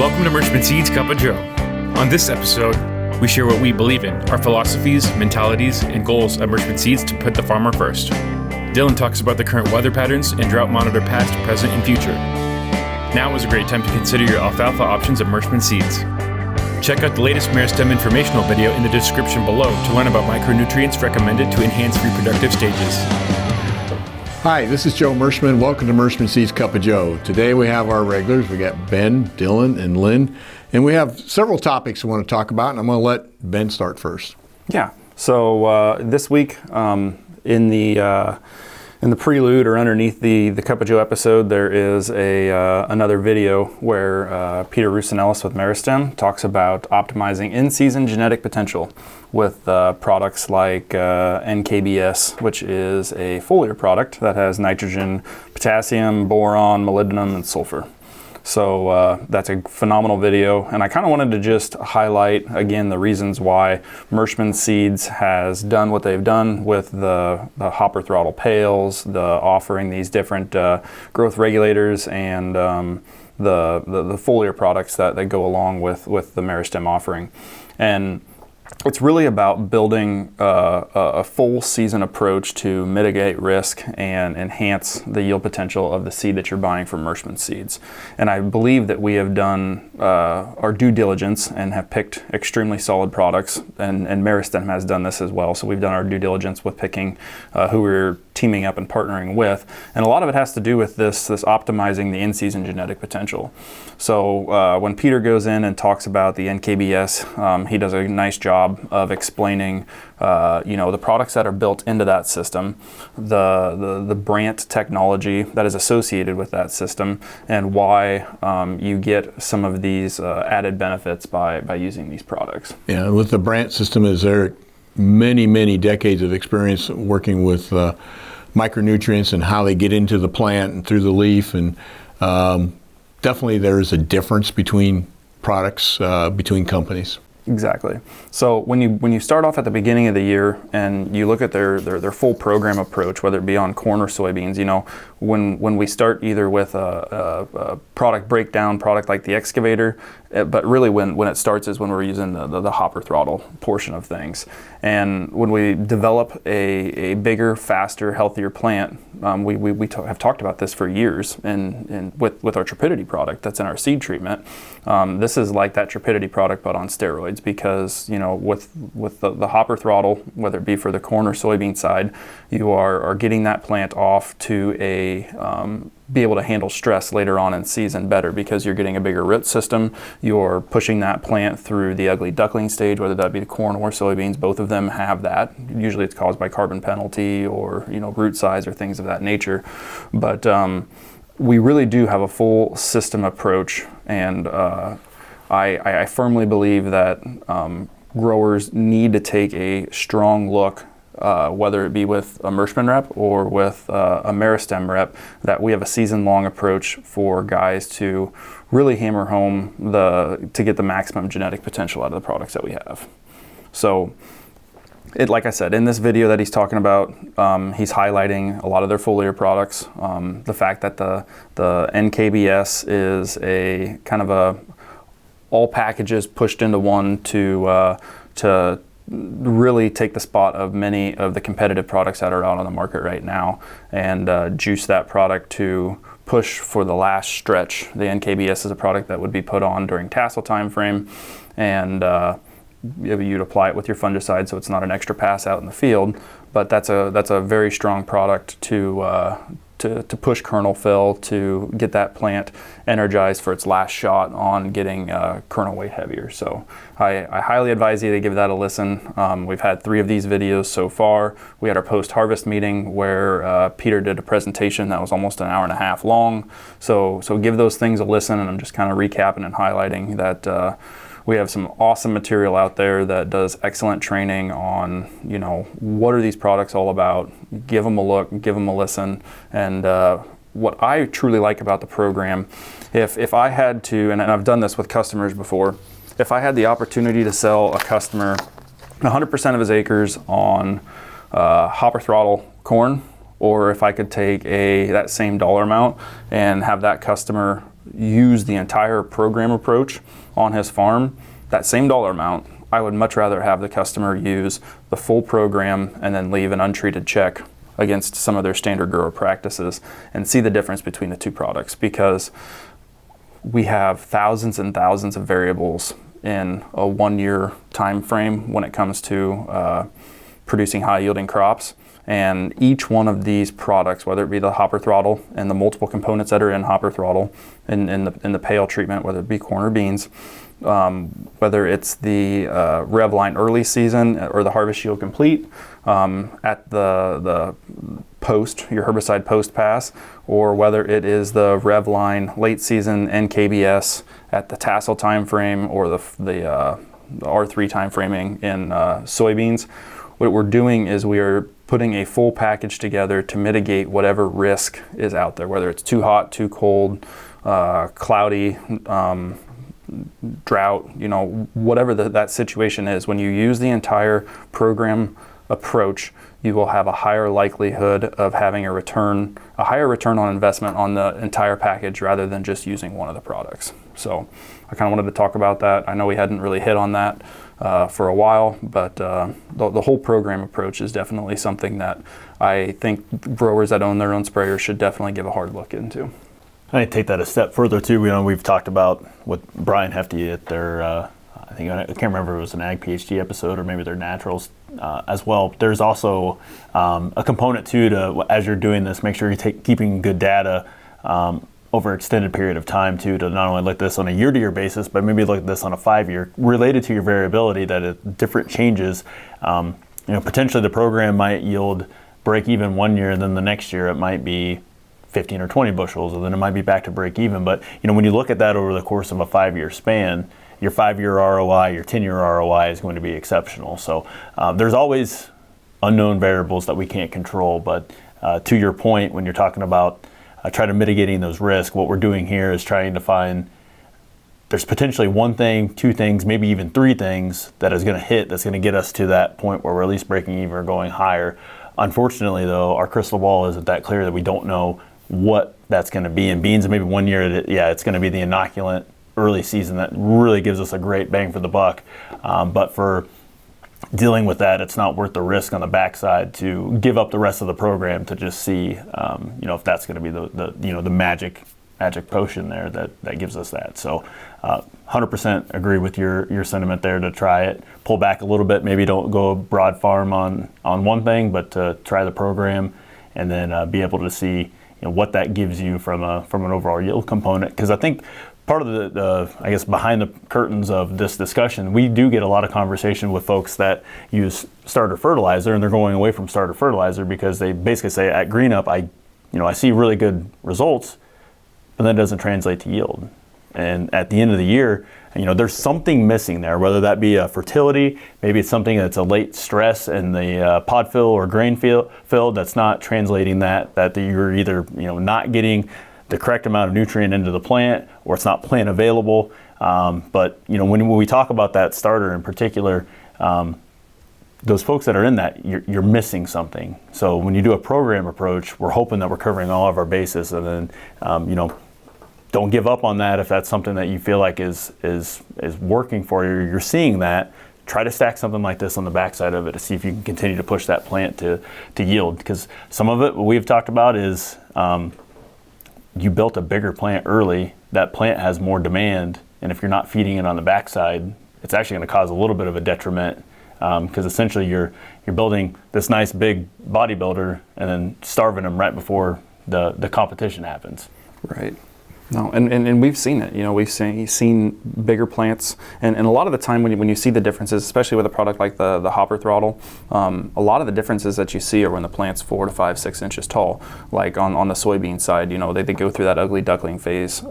Welcome to Merschman Seeds Cup of Joe. On this episode, we share what we believe in, our philosophies, mentalities, and goals at Merschman Seeds to put the farmer first. Dylan talks about the current weather patterns and drought monitor past, present, and future. Now is a great time to consider your alfalfa options at Merschman Seeds. Check out the latest Meristem informational video in the description below to learn about micronutrients recommended to enhance reproductive stages. Hi, this is Joe Merschman. Welcome to Merschman Seeds Cup of Joe. Today we have our regulars. We got Ben, Dylan, and Lynn. And we have several topics we want to talk about, and I'm going to let Ben start first. Yeah, so this week in the prelude or underneath the Cup of Joe episode, there is another video where Peter Rusinellis with Meristem talks about optimizing in-season genetic potential with products like NKBS, which is a foliar product that has nitrogen, potassium, boron, molybdenum, and sulfur. So that's a phenomenal video, and I kind of wanted to just highlight again the reasons why Merschman Seeds has done what they've done with the hopper throttle pails, the offering these different growth regulators, and the foliar products that go along with the Meristem offering. And it's really about building a full season approach to mitigate risk and enhance the yield potential of the seed that you're buying from Merschman Seeds. And I believe that we have done our due diligence and have picked extremely solid products, and Meristem has done this as well. So we've done our due diligence with picking who we're teaming up and partnering with. And a lot of it has to do with this optimizing the in-season genetic potential. So when Peter goes in and talks about the NKBS, he does a nice job of explaining the products that are built into that system, the Brant technology that is associated with that system, and why you get some of these added benefits by using these products. Yeah, with the Brant system, is there many decades of experience working with micronutrients and how they get into the plant and through the leaf, and definitely there is a difference between products, between companies. Exactly. So when you start off at the beginning of the year and you look at their full program approach, whether it be on corn or soybeans, when we start either with a product breakdown product like the excavator, but really when it starts is when we're using the hopper throttle portion of things. And when we develop a bigger, faster, healthier plant, we have talked about this for years, and with our Tripidity product that's in our seed treatment. This is like that Tripidity product but on steroids, because with the hopper throttle, whether it be for the corn or soybean side, you are getting that plant off to be able to handle stress later on in season better, because you're getting a bigger root system. You're pushing that plant through the ugly duckling stage, whether that be the corn or soybeans. Both of them have that. Usually it's caused by carbon penalty or root size or things of that nature. But we really do have a full system approach, and I firmly believe that growers need to take a strong look, whether it be with a Merschman rep or with a Meristem rep, that we have a season-long approach for guys to really hammer home to get the maximum genetic potential out of the products that we have. So, like I said, in this video that he's talking about, he's highlighting a lot of their foliar products. The fact that the NKBS is a kind of all packages pushed into one to really take the spot of many of the competitive products that are out on the market right now, and juice that product to push for the last stretch. The NKBS is a product that would be put on during tassel time frame, and you'd apply it with your fungicide, so it's not an extra pass out in the field. But that's a very strong product to push kernel fill, to get that plant energized for its last shot on getting kernel weight heavier. So I highly advise you to give that a listen. We've had 3 of these videos so far. We had our post-harvest meeting where Peter did a presentation that was almost an hour and a half long. So give those things a listen, and I'm just kind of recapping and highlighting that we have some awesome material out there that does excellent training on, what are these products all about. Give them a look, give them a listen. And what I truly like about the program, if I had to, and I've done this with customers before, if I had the opportunity to sell a customer 100% of his acres on hopper throttle corn, or if I could take that same dollar amount and have that customer use the entire program approach on his farm, that same dollar amount, I would much rather have the customer use the full program and then leave an untreated check against some of their standard grower practices and see the difference between the two products, because we have thousands and thousands of variables in a 1 year time frame when it comes to producing high yielding crops. And each one of these products, whether it be the hopper throttle and the multiple components that are in hopper throttle in the pale treatment, whether it be corn or beans, whether it's the Revline early season or the harvest yield complete at the post, your herbicide post pass, or whether it is the Revline late season NKBS at the tassel time frame, or the R3 time framing in soybeans. What we're doing is we are putting a full package together to mitigate whatever risk is out there, whether it's too hot, too cold, cloudy, drought, whatever that situation is. When you use the entire program approach, you will have a higher likelihood of having a higher return on investment on the entire package rather than just using one of the products. So I kind of wanted to talk about that. I know we hadn't really hit on that for a while, but the whole program approach is definitely something that I think growers that own their own sprayers should definitely give a hard look into. I take that a step further too. We've talked about with Brian Hefty at their, I can't remember if it was an Ag PhD episode or maybe their naturals as well. There's also a component too to, as you're doing this, make sure you're keeping good data over an extended period of time too, to not only look at this on a year-to-year basis, but maybe look at this on a 5-year, related to your variability, that at different changes, potentially the program might yield break even 1 year, and then the next year it might be 15 or 20 bushels, and then it might be back to break even. But when you look at that over the course of a 5-year span, your 5-year ROI, your 10-year ROI is going to be exceptional. So there's always unknown variables that we can't control. But to your point, when you're talking about try to mitigating those risks, what we're doing here is trying to find there's potentially one thing, two things, maybe even three things that is going to hit that's going to get us to that point where we're at least breaking even or going higher. Unfortunately, though, our crystal ball isn't that clear that we don't know what that's going to be. In beans, maybe 1 year, it's going to be the inoculant early season that really gives us a great bang for the buck. But for dealing with that, it's not worth the risk on the backside to give up the rest of the program to just see, if that's going to be the magic potion there that gives us that. So 100% agree with your sentiment there to try it. Pull back a little bit, maybe don't go broad farm on one thing, but to try the program and then be able to see what that gives you from an overall yield component. Because I think part of the I guess behind the curtains of this discussion, we do get a lot of conversation with folks that use starter fertilizer, and they're going away from starter fertilizer because they basically say at Greenup, I see really good results, but that doesn't translate to yield. And at the end of the year, there's something missing there, whether that be a fertility, maybe it's something that's a late stress in the pod fill or grain fill that's not translating that you're either not getting the correct amount of nutrient into the plant, or it's not plant available. But when we talk about that starter in particular, those folks that are in that, you're missing something. So when you do a program approach, we're hoping that we're covering all of our bases, and then don't give up on that if that's something that you feel like is working for you. You're seeing that. Try to stack something like this on the backside of it to see if you can continue to push that plant to yield. Because some of it, what we've talked about is you built a bigger plant early. That plant has more demand, and if you're not feeding it on the backside, it's actually going to cause a little bit of a detriment. Because essentially you're building this nice big bodybuilder and then starving them right before the competition happens. Right. No, and we've seen it. We've seen bigger plants, and a lot of the time when you see the differences, especially with a product like the hopper throttle, a lot of the differences that you see are when the plant's 4 to 5, 6 inches tall. Like on the soybean side, they go through that ugly duckling phase.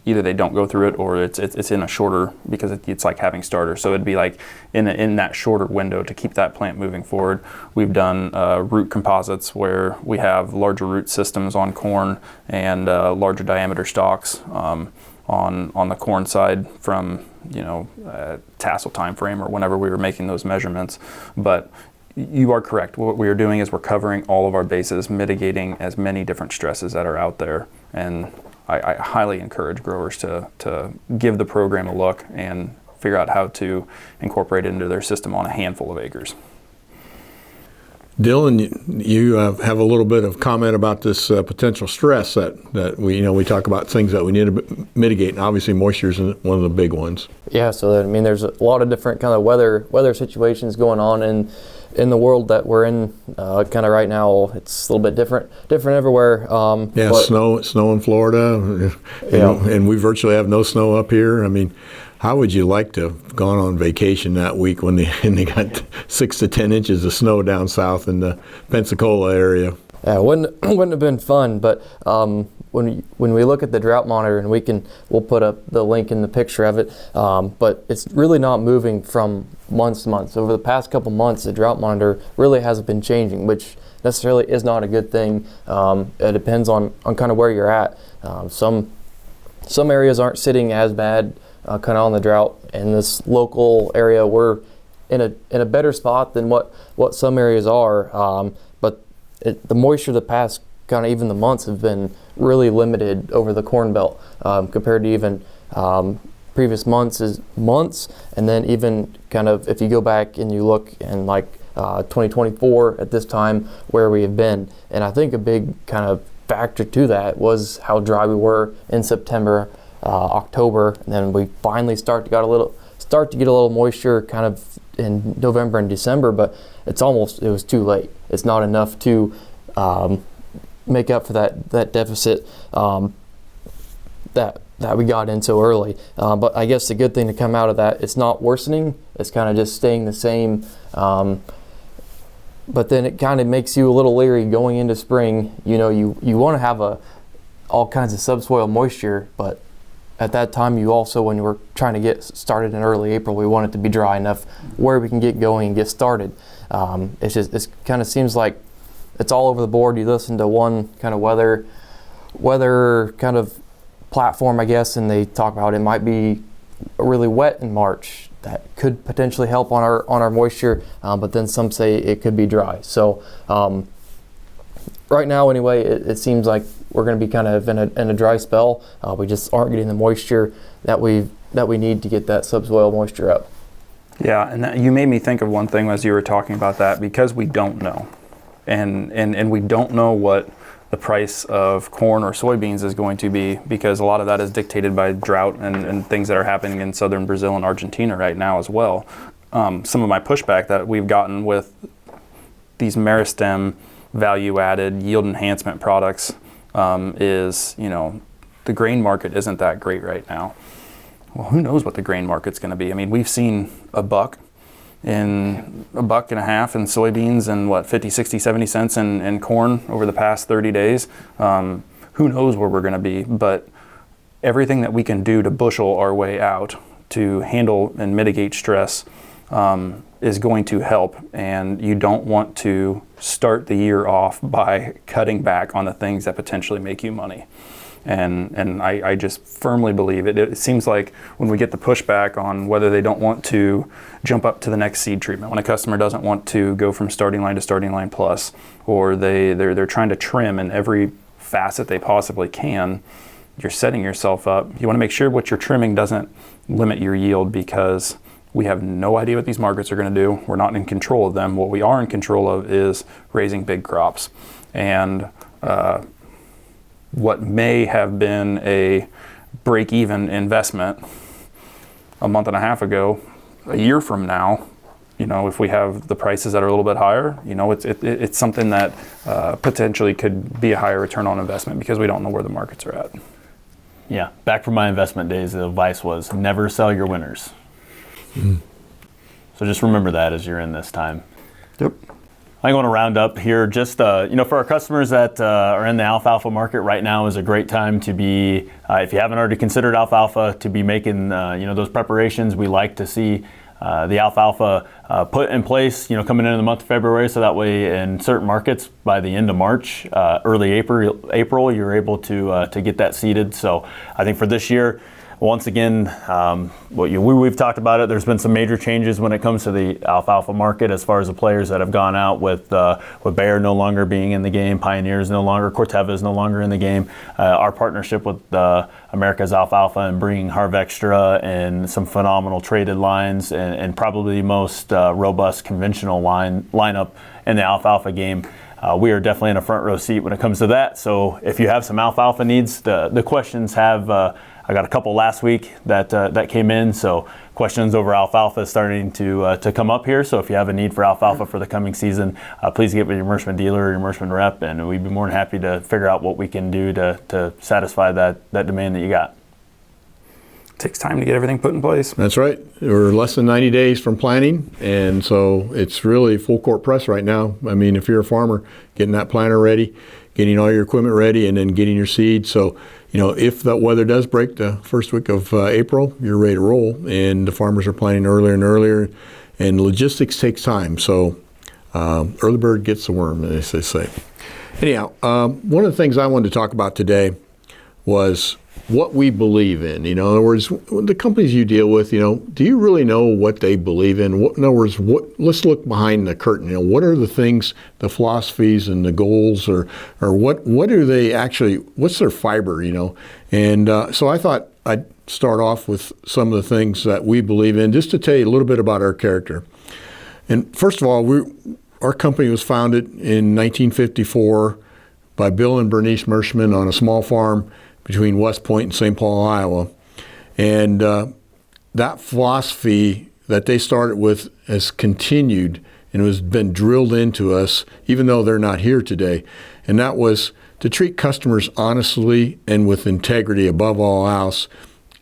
Either they don't go through it, or it's in a shorter, because it's like having starter. So it'd be like in that shorter window to keep that plant moving forward. We've done root composites where we have larger root systems on corn and larger diameter stalks on the corn side from tassel time frame or whenever we were making those measurements. But you are correct. What we are doing is we're covering all of our bases, mitigating as many different stresses that are out there. And I highly encourage growers to give the program a look and figure out how to incorporate it into their system on a handful of acres. Dylan, you have a little bit of comment about this potential stress that we talk about things that we need to mitigate, and obviously moisture is one of the big ones. Yeah, so I mean, there's a lot of different kind of weather situations going on in the world that we're in kind of right now. It's a little bit different everywhere. Snow in Florida, and we virtually have no snow up here. I mean, how would you like to have gone on vacation that week when they got 6 to 10 inches of snow down south in the Pensacola area? Yeah, it wouldn't have been fun, but when we look at the drought monitor, and we'll put up the link in the picture of it, but it's really not moving from month to month. So over the past couple months, the drought monitor really hasn't been changing, which necessarily is not a good thing. It depends on kind of where you're at. Some areas aren't sitting as bad kind of on the drought. In this local area, we're in a better spot than what some areas are. But the moisture the past kind of even the months have been really limited over the Corn Belt compared to even previous months, and then even kind of if you go back and you look in like 2024 at this time where we have been. And I think a big kind of factor to that was how dry we were in September, October, and then we finally start to get a little moisture kind of in November and December, but it was too late. It's not enough to make up for that deficit that we got in so early. But I guess the good thing to come out of that, it's not worsening, it's kind of just staying the same. But then it kind of makes you a little leery going into spring. You want to have all kinds of subsoil moisture, but at that time, you also, when we're trying to get started in early April, we want it to be dry enough where we can get going and get started. It kind of seems like it's all over the board. You listen to one kind of weather kind of platform, I guess, and they talk about it might be really wet in March. That could potentially help on our moisture, but then some say it could be dry. So right now, anyway, it seems like we're going to be kind of in a dry spell. We just aren't getting the moisture that we need to get that subsoil moisture up. Yeah, and you made me think of one thing as you were talking about that, because we don't know, and we don't know what the price of corn or soybeans is going to be, because a lot of that is dictated by drought and things that are happening in southern Brazil and Argentina right now as well. Some of my pushback that we've gotten with these Meristem value-added yield enhancement products is, the grain market isn't that great right now. Well, who knows what the grain market's going to be? I mean, we've seen $1.50 in soybeans and 50, 60, 70 cents in corn over the past 30 days. Who knows where we're going to be, but everything that we can do to bushel our way out to handle and mitigate stress is going to help, and you don't want to start the year off by cutting back on the things that potentially make you money. And I just firmly believe it. It seems like when we get the pushback on whether they don't want to jump up to the next seed treatment, when a customer doesn't want to go from starting line to starting line plus, or they're trying to trim in every facet they possibly can, you're setting yourself up. You want to make sure what you're trimming doesn't limit your yield, because we have no idea what these markets are going to do. We're not in control of them. What we are in control of is raising big crops. And what may have been a break-even investment a month and a half ago, a year from now, if we have the prices that are a little bit higher, it's something that potentially could be a higher return on investment, because we don't know where the markets are at. Yeah, back from my investment days, the advice was never sell your winners. So just remember that as you're in this time. Yep. I want to round up here. Just for our customers that are in the alfalfa market right now is a great time to be, if you haven't already considered alfalfa, to be making those preparations. We like to see the alfalfa put in place, coming into the month of February, so that way in certain markets by the end of March, early April, you're able to get that seeded. So I think for this year, once again, we've talked about it. There's been some major changes when it comes to the alfalfa market as far as the players that have gone out with Bayer no longer being in the game, Pioneer's no longer, Corteva is no longer in the game. Our partnership with America's Alfalfa and bringing Harvextra and some phenomenal traded lines and probably the most robust conventional lineup in the alfalfa game. We are definitely in a front row seat when it comes to that. So if you have some alfalfa needs, the questions have, I got a couple last week that came in. So questions over alfalfa is starting to come up here. So if you have a need for alfalfa for the coming season, please get with your Merschman dealer or your Merschman rep, and we'd be more than happy to figure out what we can do to satisfy that demand that you got. Takes time to get everything put in place. That's right. We're less than 90 days from planting, and so it's really full court press right now. I mean, if you're a farmer, getting that planter ready, getting all your equipment ready, and then getting your seed. So, if the weather does break the first week of April, you're ready to roll, and the farmers are planting earlier and earlier, and logistics takes time. So, early bird gets the worm, as they say. Anyhow, one of the things I wanted to talk about today was what we believe in. In other words, the companies you deal with, do you really know what they believe in? In other words, let's look behind the curtain. What are the things, the philosophies and the goals, or what do they actually, what's their fiber, And so I thought I'd start off with some of the things that we believe in, just to tell you a little bit about our character. And first of all, our company was founded in 1954 by Bill and Bernice Merschman on a small farm between West Point and St. Paul, Iowa. And that philosophy that they started with has continued and has been drilled into us, even though they're not here today. And that was to treat customers honestly and with integrity above all else,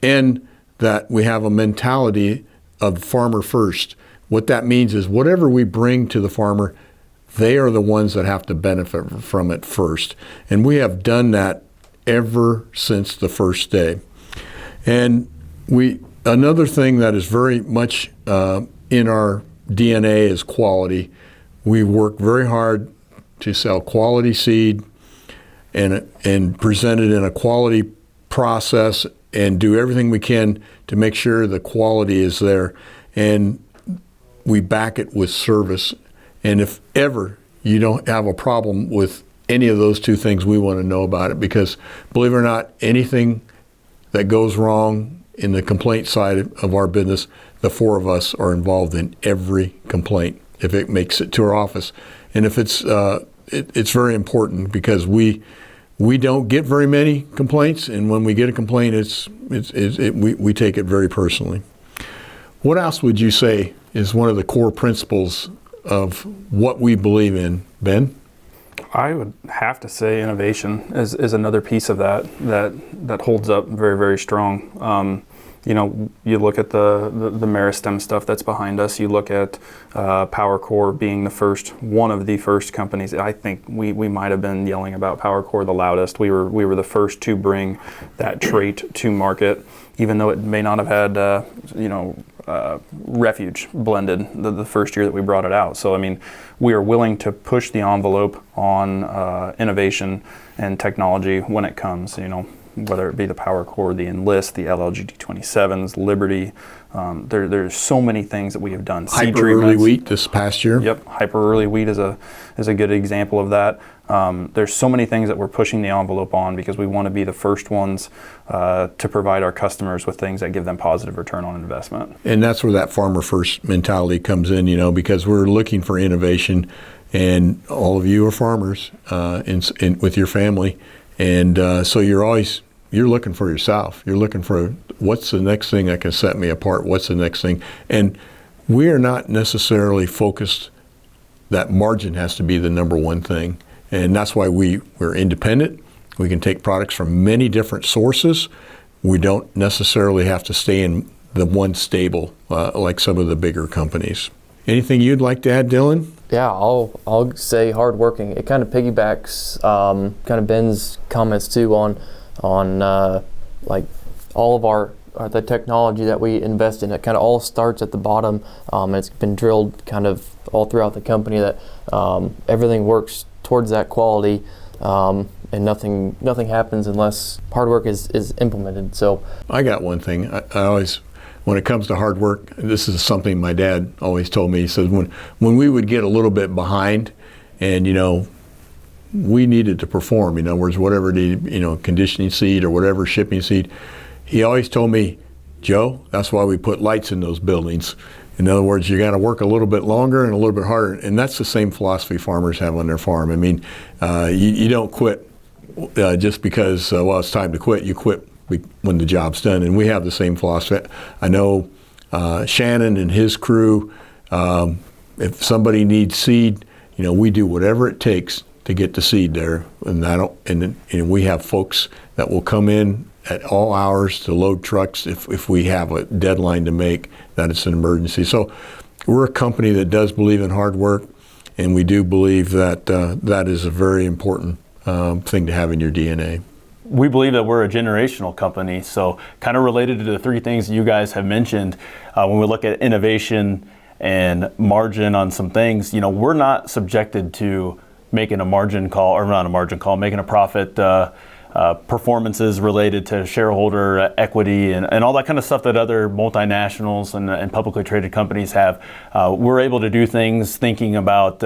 and that we have a mentality of farmer first. What that means is whatever we bring to the farmer, they are the ones that have to benefit from it first. And we have done that ever since the first day. And another thing that is very much in our DNA is quality. We work very hard to sell quality seed and present it in a quality process and do everything we can to make sure the quality is there. And we back it with service. And if ever you don't have a problem with any of those two things, we want to know about it, because believe it or not, anything that goes wrong in the complaint side of our business, the four of us are involved in every complaint if it makes it to our office. And if it's very important, because we don't get very many complaints, and when we get a complaint, we take it very personally. What else would you say is one of the core principles of what we believe in, Ben? I would have to say innovation is another piece of that holds up very, very strong. You look at the Meristem stuff that's behind us. You look at PowerCore being one of the first companies. I think we might have been yelling about PowerCore the loudest. We were the first to bring that trait to market, even though it may not have had refuge blended the first year that we brought it out. So I mean, we are willing to push the envelope on innovation and technology when it comes. Whether it be the PowerCore, the Enlist, the LLGD27s, Liberty. There's so many things that we have done. Hyper early wheat this past year. Yep, hyper early wheat is a good example of that. There's so many things that we're pushing the envelope on because we want to be the first ones to provide our customers with things that give them positive return on investment. And that's where that farmer first mentality comes in, because we're looking for innovation, and all of you are farmers with your family, and so you're looking for yourself. You're looking for what's the next thing that can set me apart? What's the next thing? And we are not necessarily focused that margin has to be the number one thing. And that's why we're independent. We can take products from many different sources. We don't necessarily have to stay in the one stable like some of the bigger companies. Anything you'd like to add, Dylan? Yeah, I'll say hardworking. It kind of piggybacks kind of Ben's comments too on like all of the technology that we invest in. It kind of all starts at the bottom, and it's been drilled kind of all throughout the company that everything works towards that quality. and nothing happens unless hard work is implemented. So I got one thing. I always, when it comes to hard work, this is something my dad always told me. He says when we would get a little bit behind, and we needed to perform. In other words, whatever the conditioning seed or whatever shipping seed, he always told me, Joe, that's why we put lights in those buildings. In other words, you got to work a little bit longer and a little bit harder, and that's the same philosophy farmers have on their farm. I mean, you don't quit just because it's time to quit. You quit when the job's done, and we have the same philosophy. I know Shannon and his crew. If somebody needs seed, we do whatever it takes to get the seed there, and we have folks that will come in at all hours to load trucks if we have a deadline to make that it's an emergency. So we're a company that does believe in hard work, and we do believe that that is a very important thing to have in your DNA. We believe that we're a generational company, so kind of related to the three things you guys have mentioned, when we look at innovation and margin on some things, we're not subjected to making a margin call, or not a margin call, making a profit, performances related to shareholder equity and all that kind of stuff that other multinationals and publicly traded companies have. We're able to do things thinking about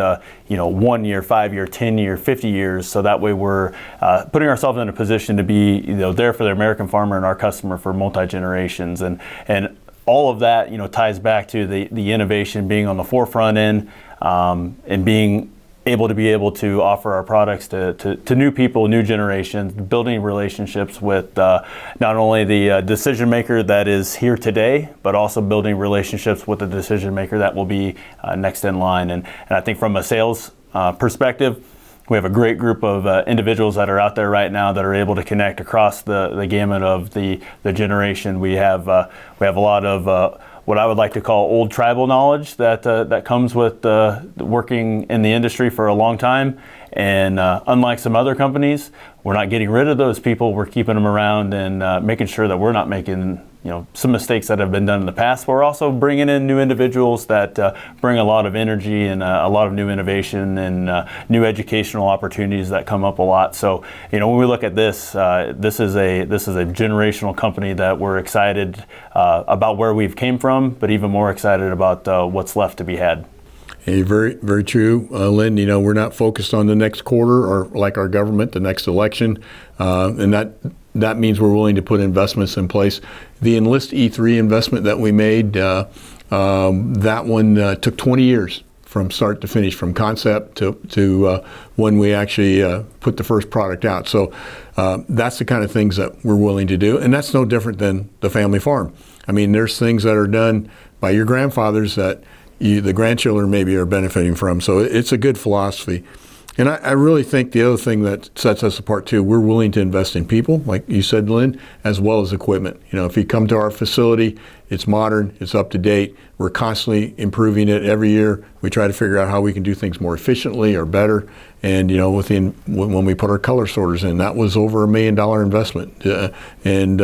1 year, 5 year, 10 year, 50 years, so that way we're putting ourselves in a position to be there for the American farmer and our customer for multi-generations. And all of that ties back to the innovation, being on the forefront end, and being able to offer our products to new people, new generations, building relationships with not only the decision maker that is here today, but also building relationships with the decision maker that will be next in line. And I think from a sales perspective, we have a great group of individuals that are out there right now that are able to connect across the gamut of the generation. We have a lot of what I would like to call old tribal knowledge that comes with working in the industry for a long time. And unlike some other companies, we're not getting rid of those people. We're keeping them around and making sure that we're not making some mistakes that have been done in the past. We're also bringing in new individuals that bring a lot of energy and a lot of new innovation and new educational opportunities that come up a lot. So when we look at this, this is a generational company that we're excited about where we've came from, but even more excited about what's left to be had. Hey, very, very true, Lynn. We're not focused on the next quarter or like our government, the next election, and that means we're willing to put investments in place. The Enlist E3 investment that we made, that one took 20 years from start to finish, from concept to when we actually put the first product out. So that's the kind of things that we're willing to do, and that's no different than the family farm. I mean, there's things that are done by your grandfathers that the grandchildren maybe are benefiting from. So it's a good philosophy. And I really think the other thing that sets us apart too, we're willing to invest in people, like you said, Lynn, as well as equipment. If you come to our facility, it's modern, it's up to date. We're constantly improving it every year. We try to figure out how we can do things more efficiently or better. And when we put our color sorters in, that was over $1 million investment, and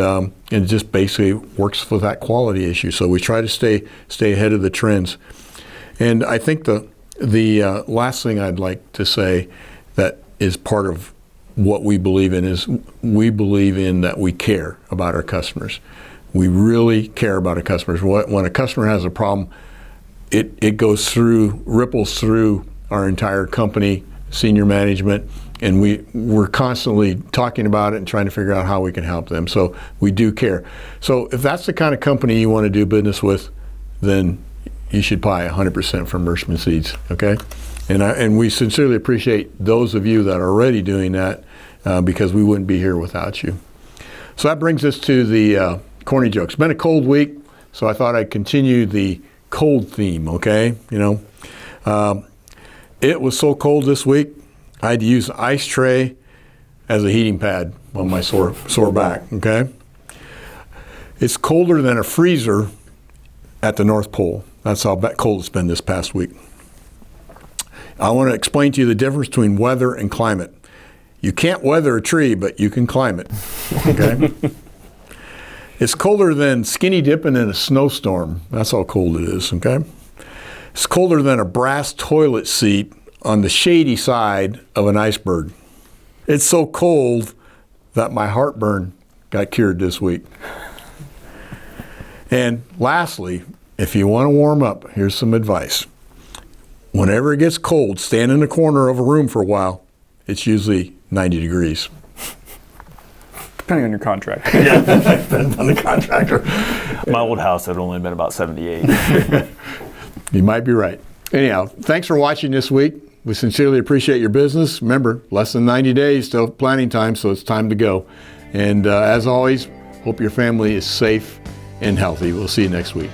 it just basically works with that quality issue. So we try to stay ahead of the trends. And I think the last thing I'd like to say that is part of what we believe in is we believe in that we care about our customers. We really care about our customers. When a customer has a problem, it ripples through our entire company, senior management, and we're constantly talking about it and trying to figure out how we can help them. So we do care. So if that's the kind of company you want to do business with, then you should buy 100% from Merschman Seeds, okay? And we sincerely appreciate those of you that are already doing that because we wouldn't be here without you. So that brings us to the corny jokes. It's been a cold week, so I thought I'd continue the cold theme, okay? It was so cold this week, I had to use an ice tray as a heating pad on my sore back, okay? It's colder than a freezer at the North Pole. That's how cold it's been this past week. I want to explain to you the difference between weather and climate. You can't weather a tree, but you can climb it, okay? It's colder than skinny dipping in a snowstorm. That's how cold it is, okay? It's colder than a brass toilet seat on the shady side of an iceberg. It's so cold that my heartburn got cured this week. And lastly, if you want to warm up, here's some advice. Whenever it gets cold, stand in the corner of a room for a while. It's usually 90 degrees. Depending on your contractor. Yeah, depends on the contractor. My old house had only been about 78. You might be right. Anyhow, thanks for watching this week. We sincerely appreciate your business. Remember, less than 90 days till planting time, so it's time to go. And as always, hope your family is safe and healthy. We'll see you next week.